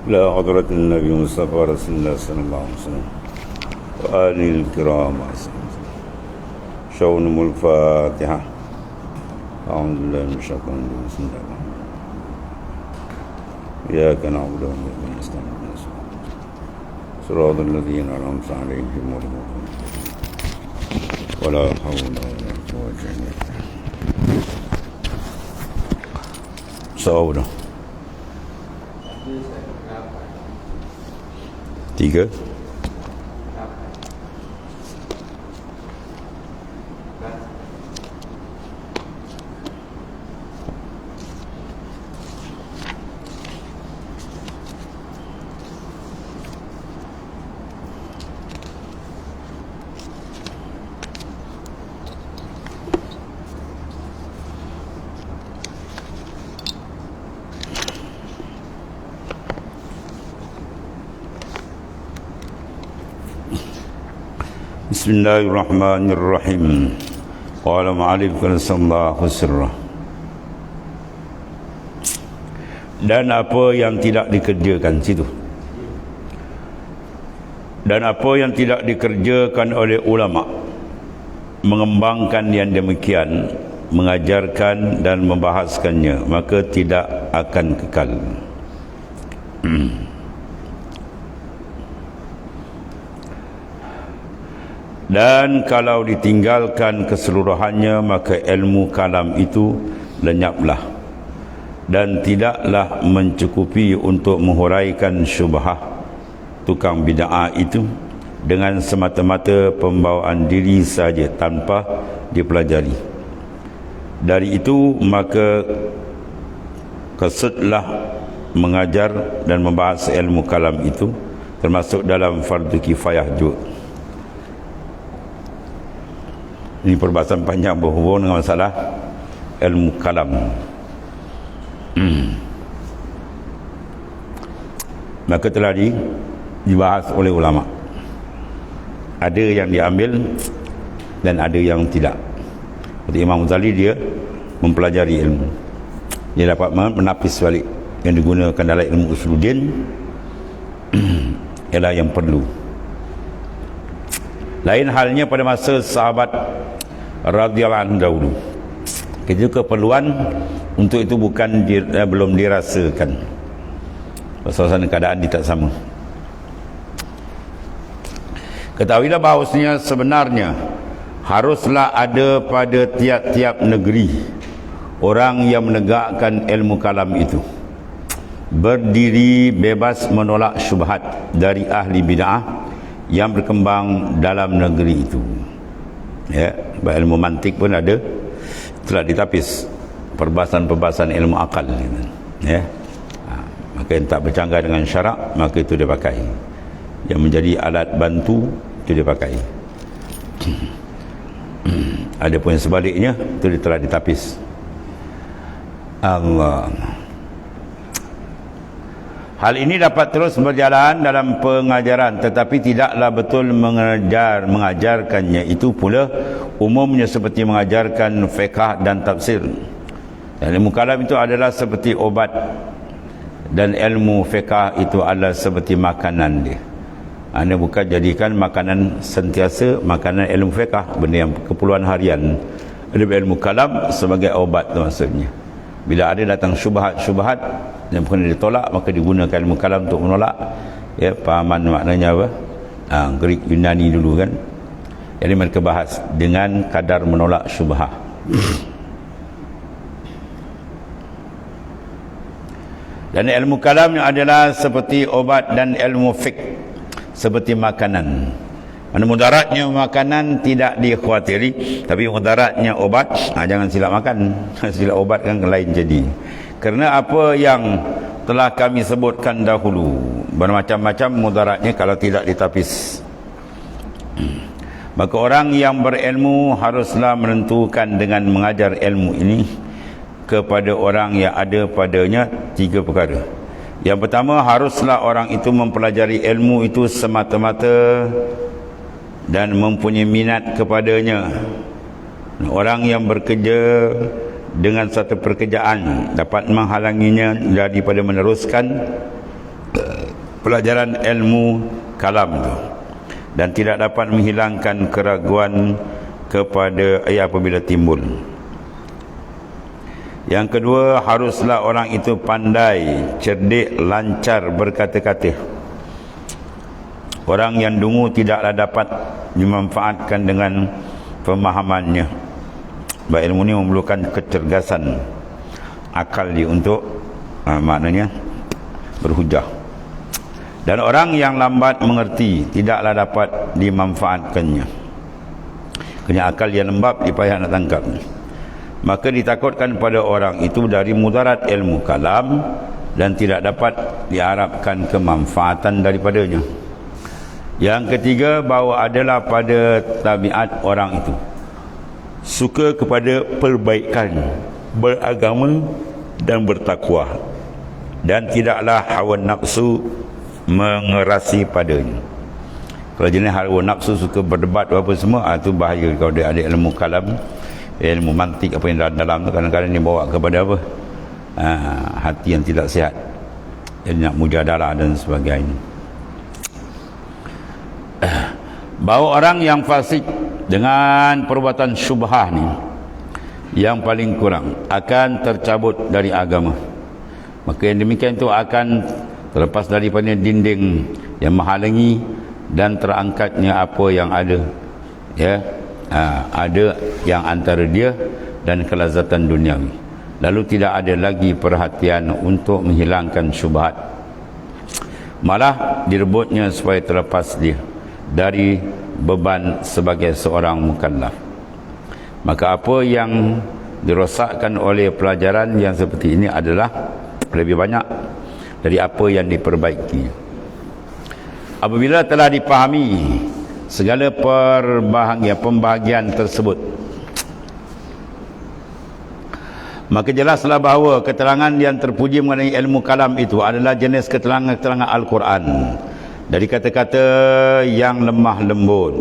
إلى حضرة النبي مصطفى رسول الله صلى الله عليه وسلم وآله الكرام شون الفاتحة. أعوذ بالله من الشيطان الرجيم. بسم الله الرحمن الرحيم. إياك نعبد وإياك نستعين صراط الذين أنعمت عليهم غير المغضوب ولا حول ولا قوة إلا بالله. Seorang tiga Bismillahirrahmanirrahim. Qala ma'alif sallallahu sirrah. Dan apa yang tidak dikerjakan situ. Dan apa yang tidak dikerjakan oleh ulama mengembangkan yang demikian, mengajarkan dan membahaskannya, maka tidak akan kekal. Dan kalau ditinggalkan keseluruhannya, maka ilmu kalam itu lenyaplah dan tidaklah mencukupi untuk menghuraikan syubhah tukang bid'ah itu dengan semata-mata pembawaan diri saja tanpa dipelajari. Dari itu maka kesudlah mengajar dan membahas ilmu kalam itu, termasuk dalam fardu kifayah juga. Ini perbahasan panjang berhubung dengan masalah ilmu kalam. Maka telah dibahas oleh ulama. Ada yang diambil dan ada yang tidak. Seperti Imam Ghazali, dia mempelajari ilmu. Dia dapat menapis balik yang digunakan dalam ilmu usuluddin ialah yang perlu. Lain halnya pada masa sahabat radhiyallahu anhu dahulu. Ketika keperluan untuk itu bukan belum dirasakan. Suasana keadaan tidak sama. Ketahuilah bahawasanya sebenarnya haruslah ada pada tiap-tiap negeri orang yang menegakkan ilmu kalam itu, berdiri bebas menolak syubhat dari ahli bid'ah yang berkembang dalam negeri itu. Ya, ilmu mantik pun ada, telah ditapis perbahasan-perbahasan ilmu akal. Ya, maka yang tak bercanggah dengan syarak, maka itu dia pakai. Yang menjadi alat bantu itu dia pakai. Ada pun yang sebaliknya, itu dia telah ditapis. Allah. Hal ini dapat terus berjalan dalam pengajaran, tetapi tidaklah betul mengajarkannya itu pula umumnya seperti mengajarkan fiqh dan tafsir. Ilmu kalam itu adalah seperti obat, dan ilmu fiqh itu adalah seperti makanan dia. Anda bukan jadikan makanan sentiasa, makanan ilmu fiqh, benda yang keperluan harian. Ilmu kalam sebagai obat tu maksudnya. Bila ada datang syubhat-syubhat yang kena ditolak, maka digunakan ilmu kalam untuk menolak. Ya, pahaman maknanya apa? Greek Yunani dulu kan. Jadi mereka bahas dengan kadar menolak syubhat. Dan ilmu kalam adalah seperti obat, dan ilmu fiqh seperti makanan. Mana mudaratnya makanan tidak dikhawatiri, tapi mudaratnya obat, jangan silap makan. Silap obat kan lain jadi. Kerana apa yang telah kami sebutkan dahulu, bermacam-macam mudaratnya kalau tidak ditapis. Maka orang yang berilmu haruslah menentukan dengan mengajar ilmu ini kepada orang yang ada padanya tiga perkara. Yang pertama, haruslah orang itu mempelajari ilmu itu semata-mata dan mempunyai minat kepadanya. Orang yang bekerja dengan satu pekerjaan dapat menghalanginya daripada meneruskan pelajaran ilmu kalam tu, dan tidak dapat menghilangkan keraguan kepada apabila timbul. Yang kedua, haruslah orang itu pandai, cerdik, lancar berkata-kata. Orang yang dungu tidaklah dapat dimanfaatkan dengan pemahamannya. Sebab ilmu ni memerlukan kecergasan akal dia untuk maknanya berhujah. Dan orang yang lambat mengerti tidaklah dapat dimanfaatkannya. Kena akal yang lembab dia payah nak tangkap. Maka ditakutkan pada orang itu dari mudarat ilmu kalam dan tidak dapat diharapkan kemanfaatan daripadanya. Yang ketiga, bahawa adalah pada tabiat orang itu suka kepada perbaikan, beragama dan bertakwa, dan tidaklah hawa nafsu mengerasi padanya. Kalau jenis hawa nafsu suka berdebat apa semua, itu bahaya. Kalau dia ada ilmu kalam, ilmu mantik apa yang dalam tu, kadang-kadang dia bawa kepada apa, hati yang tidak sihat, jadi nak mujadalah dan sebagainya. Bahawa orang yang fasik dengan perbuatan syubhah ni, yang paling kurang akan tercabut dari agama. Maka yang demikian itu akan terlepas daripada dinding yang menghalangi dan terangkatnya apa yang ada, ya, ada yang antara dia dan kelazatan duniawi. Lalu tidak ada lagi perhatian untuk menghilangkan syubhat, malah direbutnya supaya terlepas dia dari beban sebagai seorang mukallaf. Maka apa yang dirosakkan oleh pelajaran yang seperti ini adalah lebih banyak dari apa yang diperbaiki. Apabila telah dipahami segala pembahagian tersebut, maka jelaslah bahawa keterangan yang terpuji mengenai ilmu kalam itu adalah jenis keterangan-keterangan Al-Quran, dari kata-kata yang lemah lembut,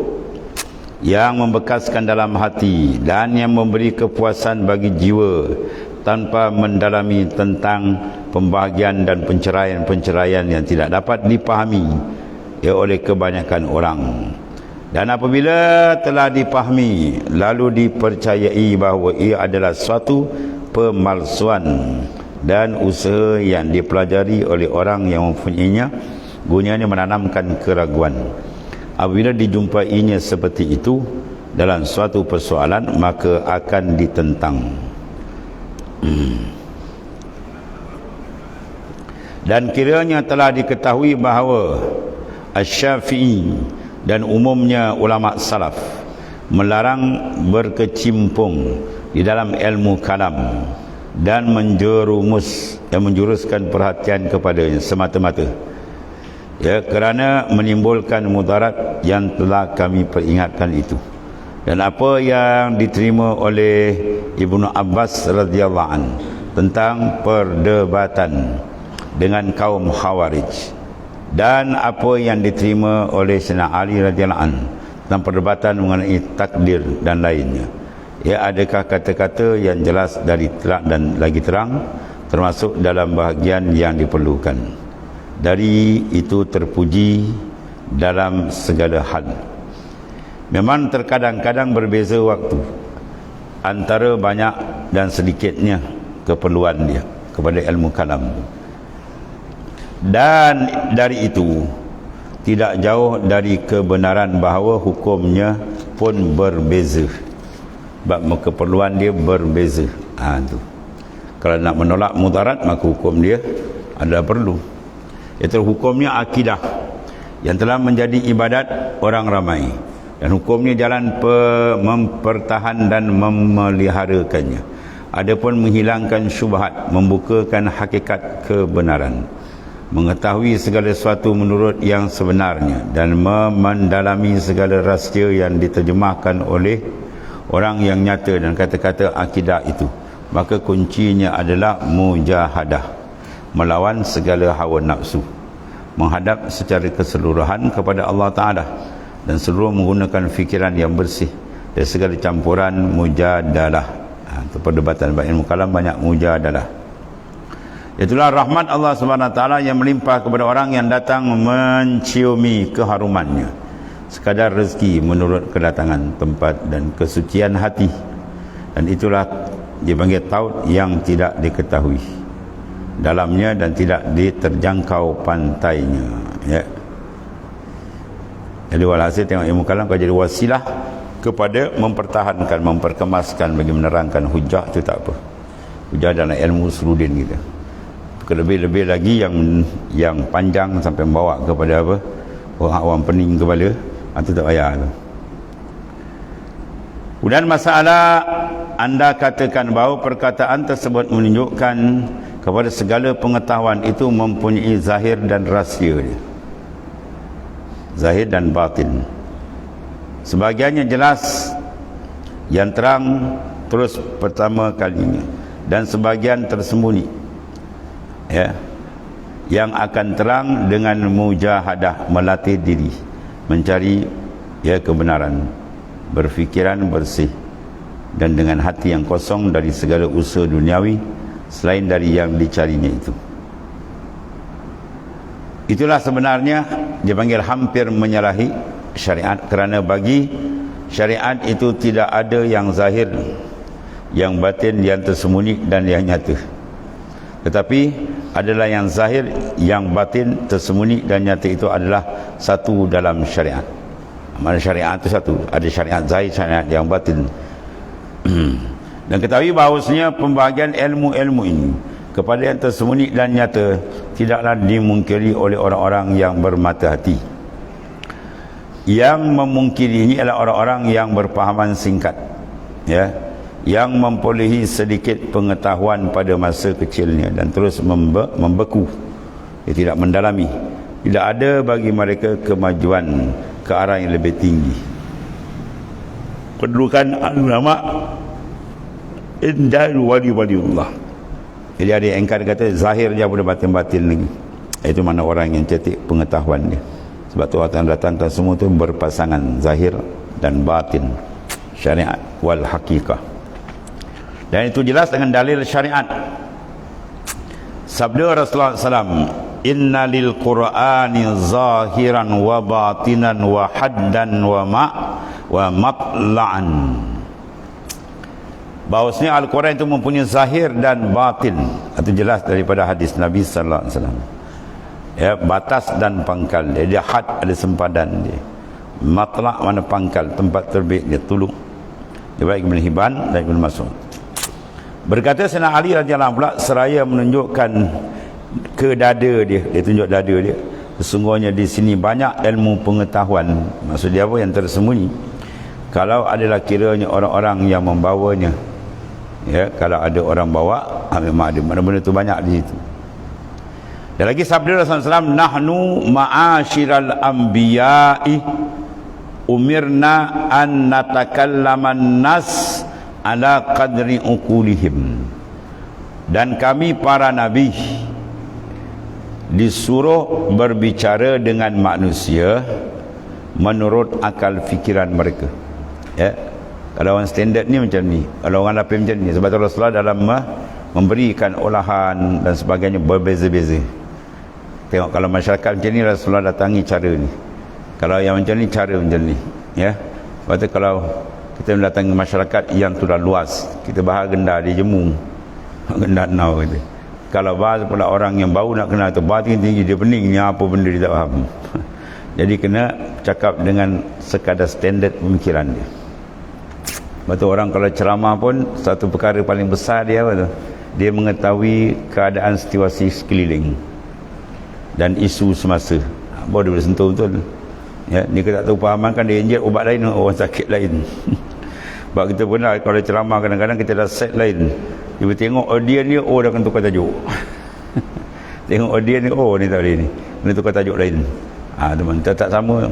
yang membekaskan dalam hati dan yang memberi kepuasan bagi jiwa tanpa mendalami tentang pembahagian dan penceraian-penceraian yang tidak dapat dipahami oleh kebanyakan orang. Dan apabila telah dipahami lalu dipercayai bahawa ia adalah suatu pemalsuan dan usaha yang dipelajari oleh orang yang mempunyainya, gunanya menanamkan keraguan. Apabila dijumpainya seperti itu dalam suatu persoalan, maka akan ditentang. Dan kiranya telah diketahui bahawa Asy-Syafi'i dan umumnya ulama salaf melarang berkecimpung di dalam ilmu kalam dan menjuruskan perhatian kepadanya semata-mata, ya, kerana menimbulkan mudarat yang telah kami peringatkan itu. Dan apa yang diterima oleh Ibnu Abbas radhiyallahu an tentang perdebatan dengan kaum Khawarij, dan apa yang diterima oleh Sayyidina Ali radhiyallahu an tentang perdebatan mengenai takdir dan lainnya, ya, adakah kata-kata yang jelas dari terang dan lagi terang, termasuk dalam bahagian yang diperlukan. Dari itu terpuji dalam segala hal. Memang terkadang-kadang berbeza waktu antara banyak dan sedikitnya keperluan dia kepada ilmu kalam. Dan dari itu tidak jauh dari kebenaran bahawa hukumnya pun berbeza. Sebab keperluan dia berbeza. Tu. Kalau nak menolak mudarat, maka hukum dia adalah perlu. Itu hukumnya akidah yang telah menjadi ibadat orang ramai, dan hukumnya jalan mempertahan dan memeliharakannya. Adapun menghilangkan syubhat, membukakan hakikat kebenaran, mengetahui segala sesuatu menurut yang sebenarnya, dan mendalami segala rahsia yang diterjemahkan oleh orang yang nyata dan kata-kata akidah itu, maka kuncinya adalah mujahadah, melawan segala hawa nafsu, menghadap secara keseluruhan kepada Allah Ta'ala, dan seluruh menggunakan fikiran yang bersih dari segala campuran mujadalah. Perdebatan ilmu kalam banyak mujadalah. Itulah rahmat Allah Subhanahu Wa Taala yang melimpah kepada orang yang datang menciumi keharumannya, sekadar rezeki menurut kedatangan tempat dan kesucian hati. Dan itulah dipanggil taut yang tidak diketahui dalamnya dan tidak diterjangkau pantainya, ya. Jadi walhasil tengok ilmu kalam kau jadi wasilah kepada mempertahankan, memperkemaskan bagi menerangkan hujah. Itu tak apa, hujah dalam ilmu usuludin kita. Lebih-lebih lagi yang panjang sampai membawa kepada apa, orang awam pening kepala, itu tak payah tu. Kemudian masalah anda katakan bahawa perkataan tersebut menunjukkan kepada segala pengetahuan itu mempunyai zahir dan rahsia dia, zahir dan batin. Sebahagiannya jelas yang terang terus pertama kalinya, dan sebahagian tersembunyi, ya, yang akan terang dengan mujahadah, melatih diri mencari, ya, kebenaran, berfikiran bersih dan dengan hati yang kosong dari segala usaha duniawi selain dari yang dicarinya itu. Itulah sebenarnya dipanggil hampir menyalahi syariat, kerana bagi syariat itu tidak ada yang zahir, yang batin, yang tersembunyi dan yang nyata. Tetapi adalah yang zahir, yang batin, tersembunyi dan nyata itu adalah satu dalam syariat. Mana syariat itu satu, ada syariat zahir, syariat yang batin. Dan ketahui bahawasanya pembahagian ilmu-ilmu ini kepada yang tersembunyi dan nyata tidaklah dimungkiri oleh orang-orang yang bermata hati. Yang memungkiri ini adalah orang-orang yang berpahaman singkat, ya, yang memperolehi sedikit pengetahuan pada masa kecilnya dan terus membeku, dia tidak mendalami. Tidak ada bagi mereka kemajuan ke arah yang lebih tinggi. Kedudukan ulama indah wali-waliullah. Jadi ada yang engkar kata zahir dia boleh batin-batin lagi. Itu mana orang yang cetek pengetahuan dia. Sebab tu Allah datangkan semua tu berpasangan zahir dan batin, syariat wal hakikah. Dan itu jelas dengan dalil syariat. Sabda Rasulullah SAW, inna lil qur'ani zahiran wa batinan wa haddan wa matla'an. Bahawasanya Al-Quran itu mempunyai zahir dan batin. Itu jelas daripada hadis Nabi sallallahu alaihi wasallam. Ya, batas dan pangkal dia, dia had, ada sempadan dia. Matla' mana pangkal, tempat terbit dia, tulung. Dia baik Ibn Hibban dan Ibn Mas'ud. Berkata Sayyidina Ali radhiyallahu anhu pula seraya menunjukkan ke dada dia, dia tunjuk dada dia, sesungguhnya di sini banyak ilmu pengetahuan. Maksud dia apa? Yang tersembunyi. Kalau adalah kiranya orang-orang yang membawanya, ya, kalau ada orang bawa, memang ada benda-benda tu banyak di situ. Dan lagi sabda Rasulullah SAW, nahnu ma'asyiral anbiya'i umirna an natakallaman nas ala qadri uqulihim. Dan kami para nabi disuruh berbicara dengan manusia menurut akal fikiran mereka. Ya, kalau orang standard ni macam ni, kalau orang lapis macam ni. Sebab Rasulullah dalam memberikan olahan dan sebagainya berbeza-beza. Tengok kalau masyarakat macam ni, Rasulullah datangi cara ni. Kalau yang macam ni, cara macam ni, ya. Sebab tu kalau kita mendatangi masyarakat yang sudah luas, kita bahas gendah di jemu, gendah nau kata. Kalau bahas pula orang yang baru nak kenal tu, bahas tinggi-tinggi, dia pening ni apa benda dia tak faham. Jadi kena cakap dengan sekadar standard pemikiran dia. Sebab tu orang kalau ceramah pun, satu perkara paling besar dia apa tu? Dia mengetahui keadaan situasi sekeliling dan isu semasa. Baru dia boleh sentuh betul. Ya, dia tak tahu pahaman kan, dia injek ubat lain, orang sakit lain. Sebab kita pernah kalau ceramah kadang-kadang kita dah set lain. Dia tengok audience dia, oh dah akan tukar tajuk. Tengok audience dia, oh ni tak boleh ni, kena tukar tajuk lain. Teman, tak sama.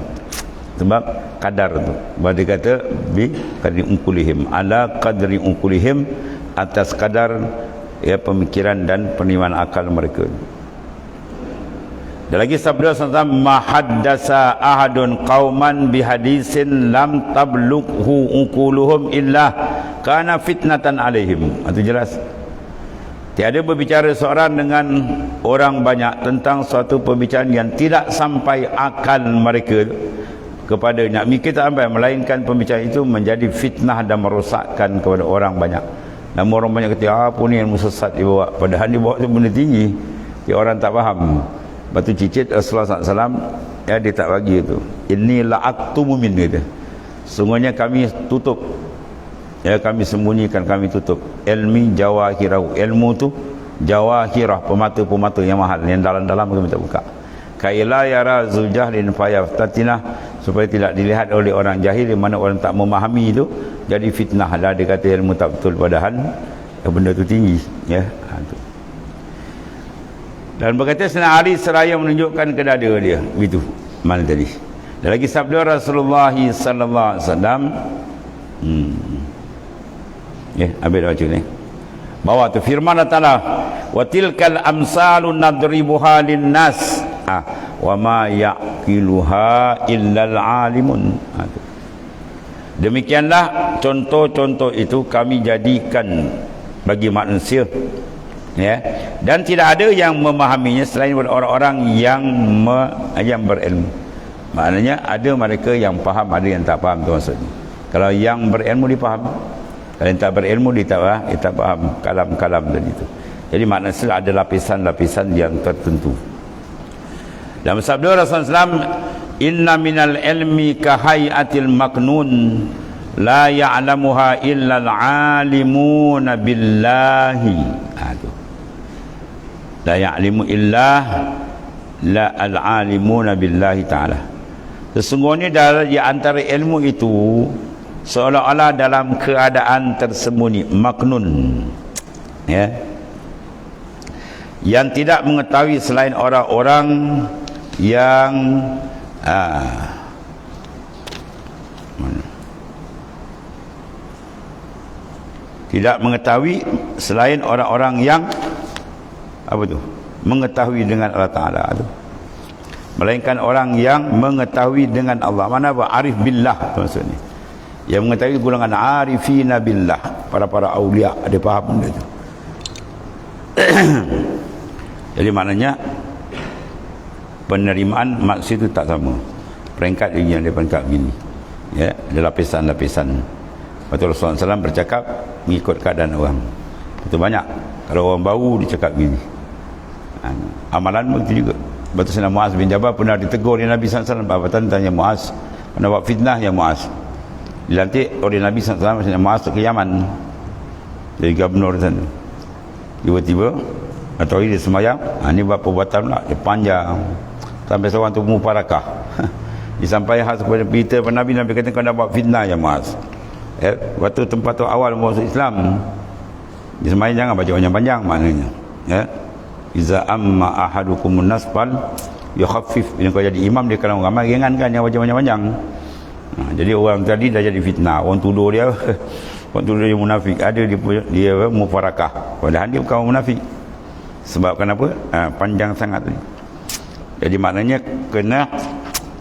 Sebab kadar tu. Sebab dia kata bi qadri unqulihim, ala qadri unqulihim, atas kadar, ya, pemikiran dan penerimaan akal mereka. Dan lagi sabda SAW, mahaddasa ahadun qauman bihadisin lam tablughu uquluhum illa kana fitnatan alaihim. Itu jelas. Tiada berbicara seorang dengan orang banyak tentang suatu perbicaraan yang tidak sampai akal mereka kepada nak mikir tak sampai, melainkan pembicaraan itu menjadi fitnah dan merosakkan kepada orang banyak. Namun orang banyak kata apa ni ilmu sesat dia bawa, padahal dia bawa tu benda tinggi, orang tak faham. Batu cicit Rasulullah SAW, ya, dia tak bagi itu. Ini la'aktumu min dia. Sungguhnya kami tutup, ya, kami sembunyikan, kami tutup ilmi jawahirahu. Ilmu tu jawahirah, pemata-pemata yang mahal, yang dalam-dalam kami tak buka. Kaila yara zujahlin fayaftatinah, supaya tidak dilihat oleh orang jahil, di mana orang tak memahami itu jadi fitnah lah. Dia kata ilmu tak betul, padahal benda tu tinggi, ya. Dan berkata Sayyidina Ali seraya menunjukkan ke dada dia, begitu mana tadi. Dan lagi sabda Rasulullah sallallahu alaihi wasallam, habis dah baca ni. Bawa tu firman Allah Taala, wa tilkal amsalun nadribuha linnas wa ma yaqiluha illal alimun. Demikianlah contoh-contoh itu kami jadikan bagi manusia, ya, dan tidak ada yang memahaminya selain orang-orang yang berilmu. Maknanya ada mereka yang faham, ada yang tak faham tu maksudnya. Kalau yang berilmu dia faham, kalau yang tak berilmu dia tak faham kalam-kalam tadi tu. Jadi maknanya ada lapisan-lapisan yang tertentu. Dalam sabda Rasulullah SAW, inna minal ilmi kahayatil maknun la ya'lamuha illa al-alimuna billahi. La ya'limu illah la al-alimuna billahi ta'ala. Sesungguhnya di antara ilmu itu seolah-olah dalam keadaan tersembunyi, maknun, ya, yang tidak mengetahui selain orang-orang yang tidak mengetahui selain orang-orang yang mengetahui dengan Allah Ta'ala tu, melainkan orang yang mengetahui dengan Allah. Mana apa? Arif billah maksudnya, yang mengetahui golongan arifina billah, para aulia, ada faham benda tu. Jadi maknanya penerimaan maksud itu tak sama, peringkat ini yang dia peringkat gini, ya, ada lapisan-lapisan. Rasulullah SAW bercakap mengikut keadaan orang. Itu banyak, kalau orang baru dia cakap gini. Amalan begitu juga. Betul. Sayyidina Muaz bin Jabal pernah ditegur oleh Nabi SAW. Apa tanya Muaz, pernah buat fitnah ya Muaz. Dilantik oleh Nabi SAW, Sayyidina Muaz ke Yaman, jadi gubernur sana. Tiba-tiba atau dia semayang, ini buat perbuatan pula, dia panjang sampai seorang tu muparakah. Disampaikan hal kepada berita pada Nabi, Nabi kata kau nak buat fitnah ya Muaz. Waktu tempat tu awal masuk Islam, dia semayang jangan baca panjang-panjang, maknanya, ya. Iza amma ahadukumun nasfal yukhaffif. Bila kau jadi imam, dia kalau ramai ringankan, yang baca panjang-panjang. Jadi orang tadi dah jadi fitnah, orang tuduh dia orang tuduh dia munafik, ada dia mufarakah, padahal dia bukan munafik. Sebab kenapa? Panjang sangat ni. Jadi maknanya kena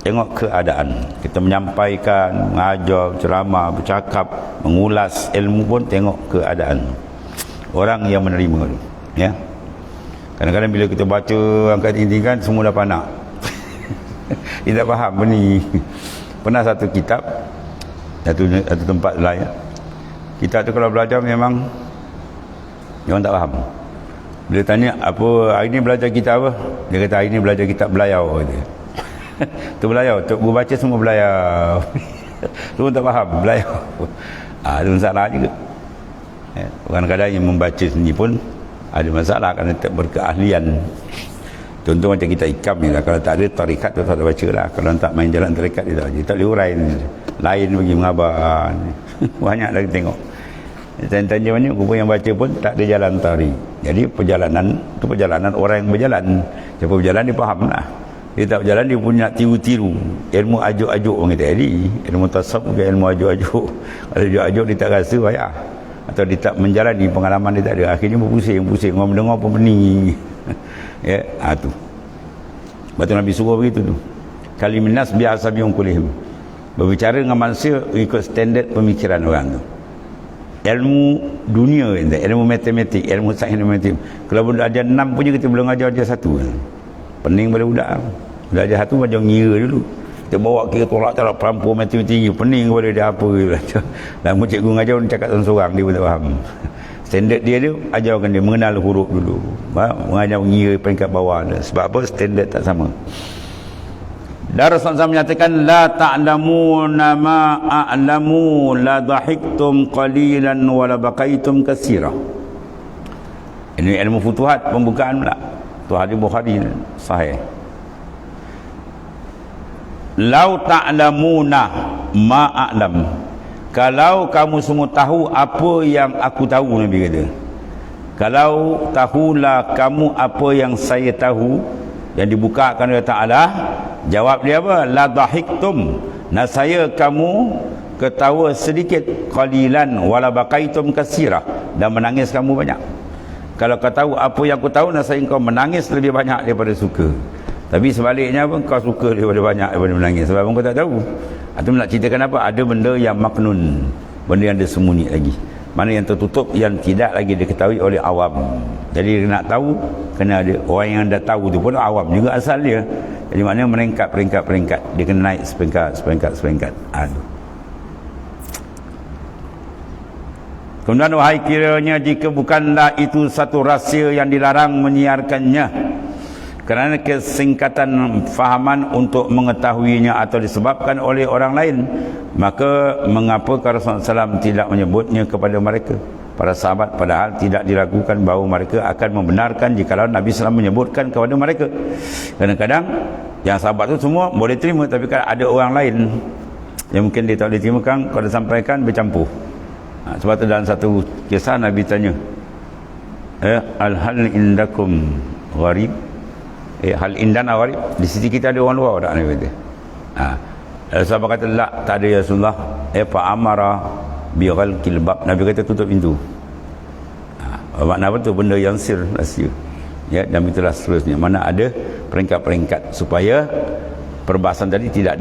tengok keadaan. Kita menyampaikan, mengajar, ceramah, bercakap, mengulas ilmu pun tengok keadaan orang yang menerima tu, ya. Kadang-kadang bila kita baca angkat tinggi kan, semua dah panak. Dia tak faham ni. Pernah satu kitab, satu tempat lain, kitab tu kalau belajar memang orang tak faham. Bila tanya apa hari ni belajar kitab apa, dia kata hari ni belajar kitab belayau kata. Tu belayau, tu guru baca semua belayau. Semua tak faham belayau. Itu masalah juga. Kadang-kadang yang membaca sendiri pun ada masalah kerana tak berkeahlian. Contoh macam kita ikam ni lah, kalau tak ada tarikat tu tak ada baca lah. Kalau tak main jalan tarikat dia tak boleh urai lain bagi mengabar. Banyak lagi tengok. Tanya banyak guru yang baca pun tak ada jalan tari. Jadi perjalanan tu perjalanan orang yang berjalan. Siapa berjalan dia faham lah. Dia tak berjalan, dia punya nak tiru-tiru ilmu ajuk-ajuk orang kata tadi. Ilmu tasawuf ke ilmu ajuk-ajuk. Kalau ajuk-ajuk dia tak rasa payah, atau dia tak menjalani, pengalaman dia tak ada, akhirnya berpusing-pusing, orang mendengar pun pening. Ya, tu. Betul Nabi suruh begitu tu. Kalimin nas bi'asabiun kulihim. Berbicara dengan manusia ikut standard pemikiran orang tu. ilmu dunia, ilmu matematik, ilmu sains dan matematik. Kalau budak ajar 6 punya kita belum ajar dia 1. Pening pada budak. Budak ajar 1 macam ngira dulu. Kita bawa kira tolak cara perampur matematik tinggi, pening kepada dia apa ke. Lama cikgu ngajar dia cakap seorang dia pun tak faham. Standard dia ajarkan dia mengenal huruf dulu. Mengajar ngira peringkat bawah dia. Sebab apa? Standard tak sama. Dan Rasulullah menyatakan la ta'lamuna ma a'lamu la dhahiktum qalilan wa la baqaitum katsira. Ini ilmu futuhat pembukaan pula. Tu hadis Bukhari sahih. Lau ta'lamuna ma a'lam. Kalau kamu semua tahu apa yang aku tahu, Nabi kata. Kalau tahulah kamu apa yang saya tahu, yang dibukakan oleh Ta'ala, jawab dia apa? La dhahiktum. Nasaya kamu ketawa sedikit, qalilan wala baqaitum katsira, dan menangis kamu banyak. Kalau kau tahu apa yang aku tahu, nasaya kau menangis lebih banyak daripada suka. Tapi sebaliknya pun kau suka daripada banyak daripada menangis, sebab kau tak tahu. Itu nak ceritakan apa? Ada benda yang maknun, benda yang disembunyi lagi, mana yang tertutup, yang tidak lagi diketahui oleh awam. Jadi nak tahu, kena ada orang yang dah tahu tu pun awam juga asal dia. Jadi maknanya merengkat peringkat-peringkat, dia kena naik seperingkat. Aduh. Kemudian wahai kiranya jika bukanlah itu satu rahsia yang dilarang menyiarkannya kerana kesingkatan fahaman untuk mengetahuinya atau disebabkan oleh orang lain, maka mengapa Rasulullah SAW tidak menyebutnya kepada mereka, para sahabat, padahal tidak diragukan bahawa mereka akan membenarkan jikalau Nabi SAW menyebutkan kepada mereka. Kadang-kadang yang sahabat tu semua boleh terima, tapi kalau ada orang lain yang mungkin dia tak boleh terima, kan kalau disampaikan bercampur. Sebab tu dalam satu kisah Nabi tanya, al-hal indakum gharib, hal indana gharib, di sisi kita ada orang luar tak? Nabi kata. Sahabat kata la, tak ada ya Rasulullah. Fa amara bi ghalqil bab, Nabi kata tutup pintu. Makna apa tu? Benda yang sir, rahsia. Ya, dan itulah seterusnya. Mana ada peringkat-peringkat supaya perbahasan tadi tidak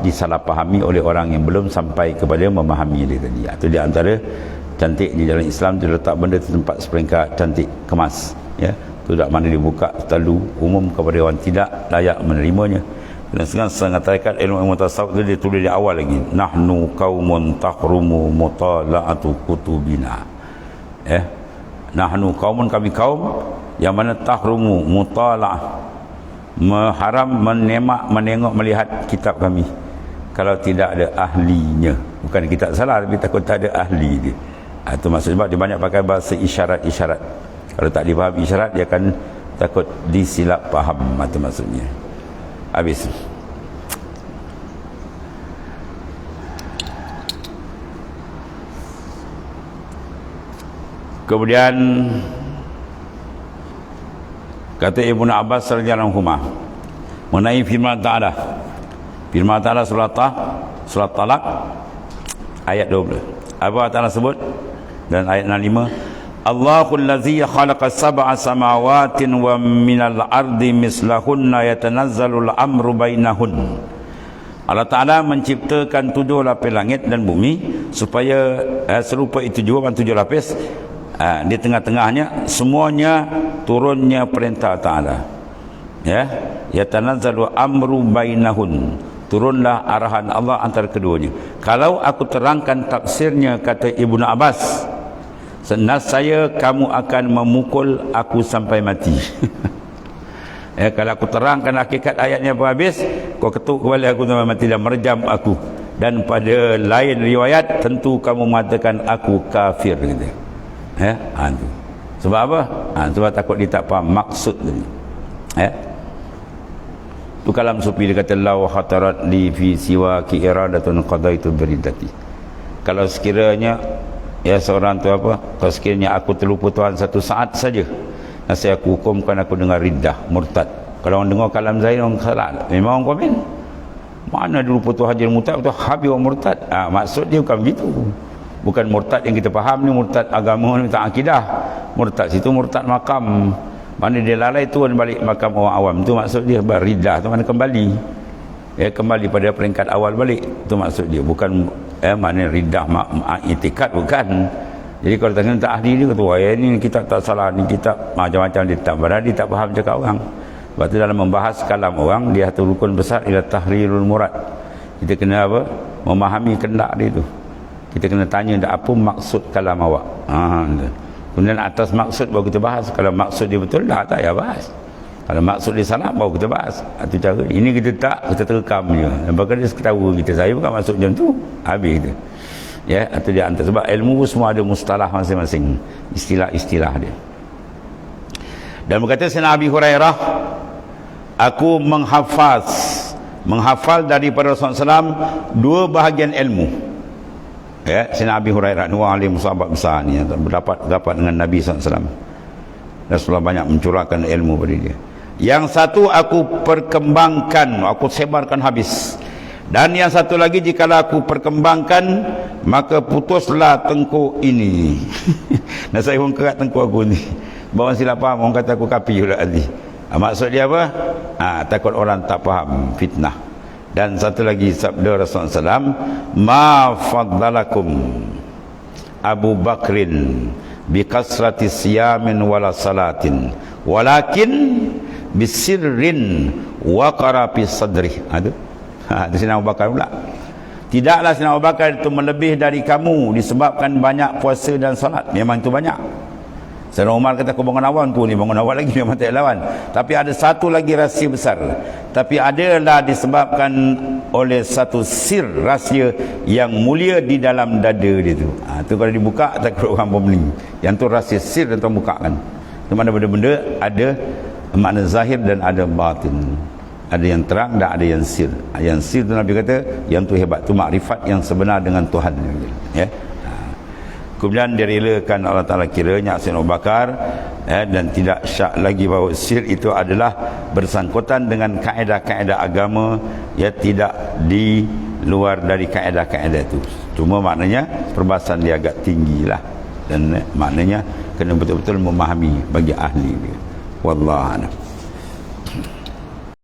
disalahpahami oleh orang yang belum sampai kepada memahami dia tadi. Itu di antara cantik di dalam Islam, dia letak benda di tempat seperingkat cantik, kemas. Ya, itu tak mana dibuka terlalu umum kepada orang tidak layak menerimanya. Dan sekarang setengah tarikat ilmu tasawuf itu dia tulis di awal lagi, nahnu qaumun tahrumu mutala'atu kutubina. Nahnu qaumun, kami kaum yang mana tahrumu mutala'ah, haram menengok melihat kitab kami kalau tidak ada ahlinya. Bukan kitab salah, tapi takut tak ada ahli dia. Itu maksudnya dia banyak pakai bahasa isyarat-isyarat. Kalau tak dipahami isyarat, dia akan takut disilap faham. Itu maksudnya. Habis. Kemudian kata Ibnu Abbas radhiyallahu anhu mengenai firman Ta'ala. Firman Ta'ala surat Talaq ayat 12. Apa Ta'ala sebut? Dan ayat 65, Allahul ladzi khalaqa sab'a samawatin wa minal ardi mislahunna yatanazzalul amru bainahun. Allah Ta'ala menciptakan 7 lapis langit dan bumi supaya serupa itu juga 7 lapis. Di tengah-tengahnya semuanya turunnya perintah Ta'ala. Ya, yatanazzalu amru bainahun, turunlah arahan Allah antara keduanya. Kalau aku terangkan tafsirnya, kata Ibnu Abbas, senasaya kamu akan memukul aku sampai mati. Kalau aku terangkan hakikat ayatnya habis, kau ketuk kepala aku sampai mati dan merejam aku. Dan pada lain riwayat, tentu kamu mengatakan aku kafir, gitu. Sebab apa? Sebab takut dia tak faham maksud tadi. Tu kalam sufi dia kata law khatarat li fi siwaki iradatun qadaitu biridati. Kalau sekiranya seorang tu apa, kalau sekiranya aku terlupa Tuhan satu saat saja, saya aku hukumkan aku dengan riddah, murtad. Kalau orang dengar kalam Zain, orang salah, memang orang komen, mana dulu putus hajar murtad, betul habis orang murtad. Maksud dia bukan begitu. Bukan murtad yang kita faham ni, murtad agama ni, tak akidah. Murtad situ murtad makam, mana dia lalai turun balik makam orang awam. Itu maksud dia. Riddah tu mana kembali, kembali pada peringkat awal balik. Itu maksud dia. Bukan mana riddah itikad, bukan. Jadi kalau tanya tak ahli dia kata, wah ini kitab tak salah, ni kitab macam-macam dia tak padahal dia tak faham cakap orang. Sebab tu dalam membahas kalam orang, dia satu rukun besar ialah tahrirul murad. Kita kena apa? Memahami kendak dia tu. Kita kena tanya dah apa maksud kalam awak. Kemudian atas maksud baru kita bahas. Kalau maksud dia betul dah tak payah bahas. Kalau maksud dia salah baru kita bahas. Itu cara. Ini kita tak, kita terekam je. Dan bahkan dia ketawa kita, saya bukan maksud macam tu. Habis tu. Ya, atau dia antar. Sebab ilmu semua ada mustalah masing-masing. Istilah-istilah dia. Dan berkata Sayyidina Abi Hurairah, aku menghafal daripada Rasulullah SAW 2 bahagian ilmu. Ya, Sayyidina Abi Hurairah ni orang alim sahabat besar ni, berdapat dengan Nabi SAW. Rasulullah banyak mencurahkan ilmu pada dia. Yang satu aku perkembangkan, aku sebarkan habis. Dan yang satu lagi, jikalau aku perkembangkan, maka putuslah tengkuk ini. Nah, saya pun kerat tengkuk aku ni. Bawa silap faham, orang kata aku kapi pula tadi. Maksud dia apa? Takut orang tak faham, fitnah. Dan satu lagi sabda Rasulullah SAW, ma faddalakum Abu Bakrin bi kasrati siyamin wala salatin walakin bisirrin wa qarafi sadri. Itu Sayyidina Abu Bakar pula. Tidaklah Sayyidina Abu Bakar itu melebih dari kamu disebabkan banyak puasa dan salat. Memang itu banyak. Sayyidina Umar kata aku bangun awal tu ni, bangun awal lagi memang tak lawan. Tapi ada satu lagi rahsia besar. Tapi adalah disebabkan oleh satu sir rahsia yang mulia di dalam dada dia tu. Tu kalau dibuka takut orang pembeli. Yang tu rahsia sir yang tuan buka kan. Di mana benda-benda ada makna zahir dan ada batin. Ada yang terang dan ada yang sir. Yang sir tu Nabi kata yang tu hebat, tu makrifat yang sebenar dengan Tuhan. Ya. Kemudian direlakan Allah Ta'ala kiranya Sayyidina Abu Bakar dan tidak syak lagi bahawa sir itu adalah bersangkutan dengan kaedah-kaedah agama, ya, tidak di luar dari kaedah-kaedah itu. Cuma maknanya perbahasan dia agak tinggi lah, dan maknanya kena betul-betul memahami bagi ahli dia. Wallahu a'lam.